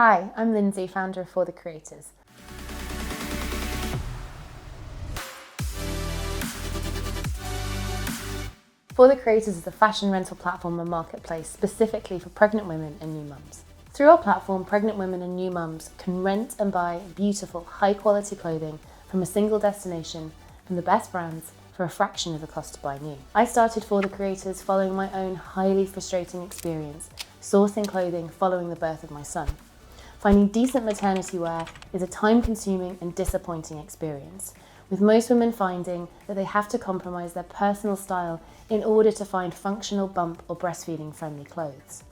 Hi, I'm Lyndsay, founder of For the Creators. For the Creators is a fashion rental platform and marketplace specifically for pregnant women and new mums. Through our platform, pregnant women and new mums can rent and buy beautiful, high-quality clothing from a single destination from the best brands for a fraction of the cost to buy new. I started For the Creators following my own highly frustrating experience sourcing clothing following the birth of my son. Finding decent maternity wear is a time-consuming and disappointing experience, with most women finding that they have to compromise their personal style in order to find functional bump or breastfeeding-friendly clothes.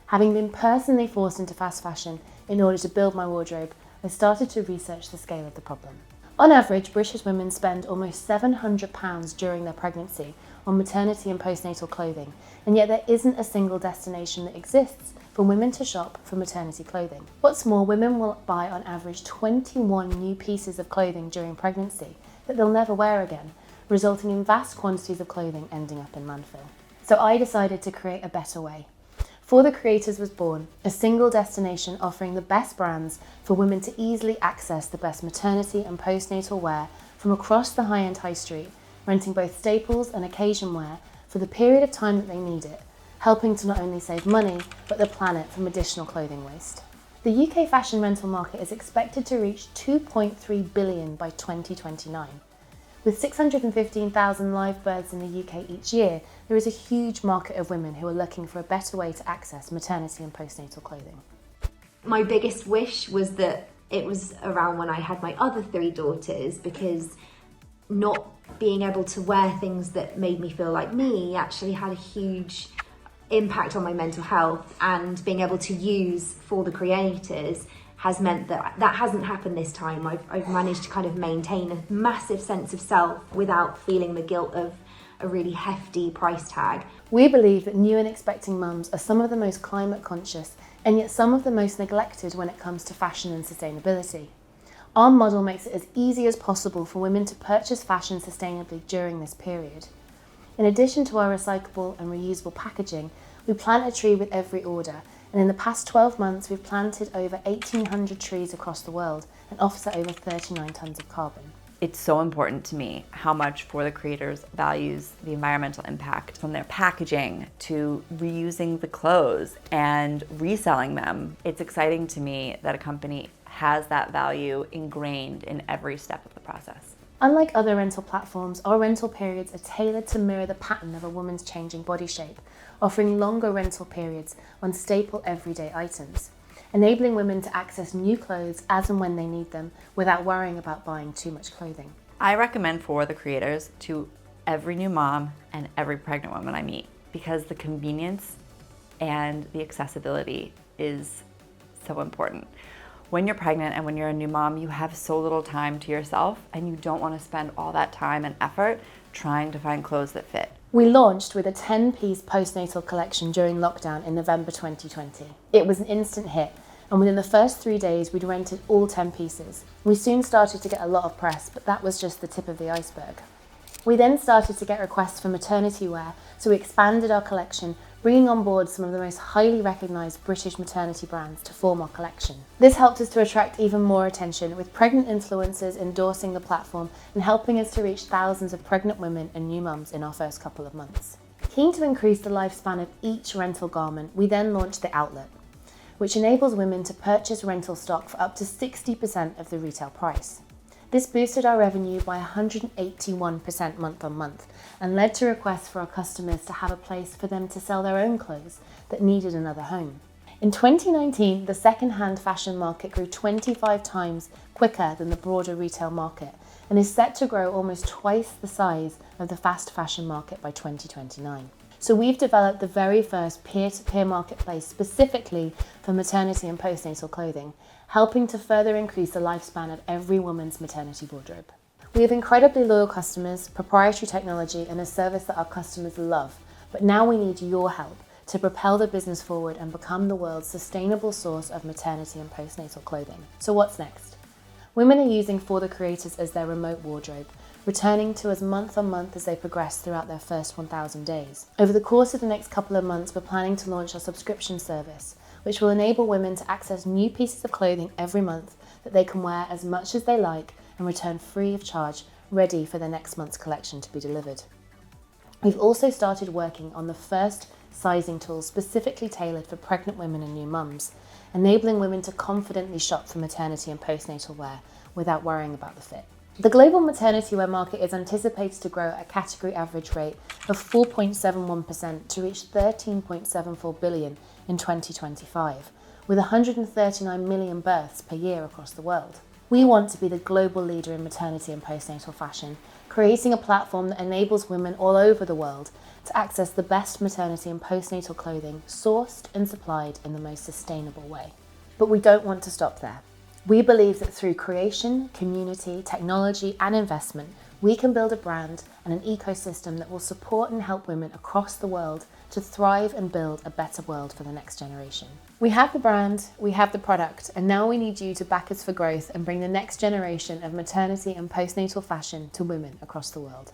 Having been personally forced into fast fashion in order to build my wardrobe, I started to research the scale of the problem. On average, British women spend almost £700 during their pregnancy on maternity and postnatal clothing, and yet there isn't a single destination that exists for women to shop for maternity clothing. What's more, women will buy on average 21 new pieces of clothing during pregnancy that they'll never wear again, resulting in vast quantities of clothing ending up in landfill. So I decided to create a better way. For the Creators was born, a single destination offering the best brands for women to easily access the best maternity and postnatal wear from across the high-end high street, renting both staples and occasion wear for the period of time that they need it, helping to not only save money, but the planet from additional clothing waste. The UK fashion rental market is expected to reach £2.3 billion by 2029. With 615,000 live births in the UK each year, there is a huge market of women who are looking for a better way to access maternity and postnatal clothing. My biggest wish was that it was around when I had my other 3 daughters, because not being able to wear things that made me feel like me actually had a huge impact on my mental health, and being able to use For the Creators has meant that that hasn't happened this time. I've managed to kind of maintain a massive sense of self without feeling the guilt of a really hefty price tag. We believe that new and expecting mums are some of the most climate conscious and yet some of the most neglected when it comes to fashion and sustainability. Our model makes it as easy as possible for women to purchase fashion sustainably during this period. In addition to our recyclable and reusable packaging, we plant a tree with every order, and in the past 12 months we've planted over 1,800 trees across the world and offset over 39 tonnes of carbon. It's so important to me how much For the Creators values the environmental impact, from their packaging to reusing the clothes and reselling them. It's exciting to me that a company has that value ingrained in every step of the process. Unlike other rental platforms, our rental periods are tailored to mirror the pattern of a woman's changing body shape, offering longer rental periods on staple everyday items, enabling women to access new clothes as and when they need them without worrying about buying too much clothing. I recommend For the Creators to every new mom and every pregnant woman I meet, because the convenience and the accessibility is so important. When you're pregnant and when you're a new mom, you have so little time to yourself, and you don't want to spend all that time and effort trying to find clothes that fit. We launched with a 10-piece postnatal collection during lockdown in November 2020. It was an instant hit, and within the first 3 days we'd rented all 10 pieces. We soon started to get a lot of press, but that was just the tip of the iceberg. We then started to get requests for maternity wear, so we expanded our collection, bringing on board some of the most highly recognised British maternity brands to form our collection. This helped us to attract even more attention, with pregnant influencers endorsing the platform and helping us to reach thousands of pregnant women and new mums in our first couple of months. Keen to increase the lifespan of each rental garment, we then launched the outlet, which enables women to purchase rental stock for up to 60% of the retail price. This boosted our revenue by 181% month on month and led to requests for our customers to have a place for them to sell their own clothes that needed another home. In 2019, the second-hand fashion market grew 25 times quicker than the broader retail market and is set to grow almost twice the size of the fast fashion market by 2029. So we've developed the very first peer-to-peer marketplace specifically for maternity and postnatal clothing, helping to further increase the lifespan of every woman's maternity wardrobe. We have incredibly loyal customers, proprietary technology, and a service that our customers love, but now we need your help to propel the business forward and become the world's sustainable source of maternity and postnatal clothing. So what's next? Women are using For the Creators as their remote wardrobe, returning to us month on month as they progress throughout their first 1,000 days. Over the course of the next couple of months, we're planning to launch our subscription service, which will enable women to access new pieces of clothing every month that they can wear as much as they like and return free of charge, ready for the next month's collection to be delivered. We've also started working on the first sizing tool specifically tailored for pregnant women and new mums, enabling women to confidently shop for maternity and postnatal wear without worrying about the fit. The global maternity wear market is anticipated to grow at a category average rate of 4.71% to reach $13.74 billion in 2025, with 139 million births per year across the world. We want to be the global leader in maternity and postnatal fashion, creating a platform that enables women all over the world to access the best maternity and postnatal clothing sourced and supplied in the most sustainable way. But we don't want to stop there. We believe that through creation, community, technology, and investment, we can build a brand and an ecosystem that will support and help women across the world to thrive and build a better world for the next generation. We have the brand, we have the product, and now we need you to back us for growth and bring the next generation of maternity and postnatal fashion to women across the world.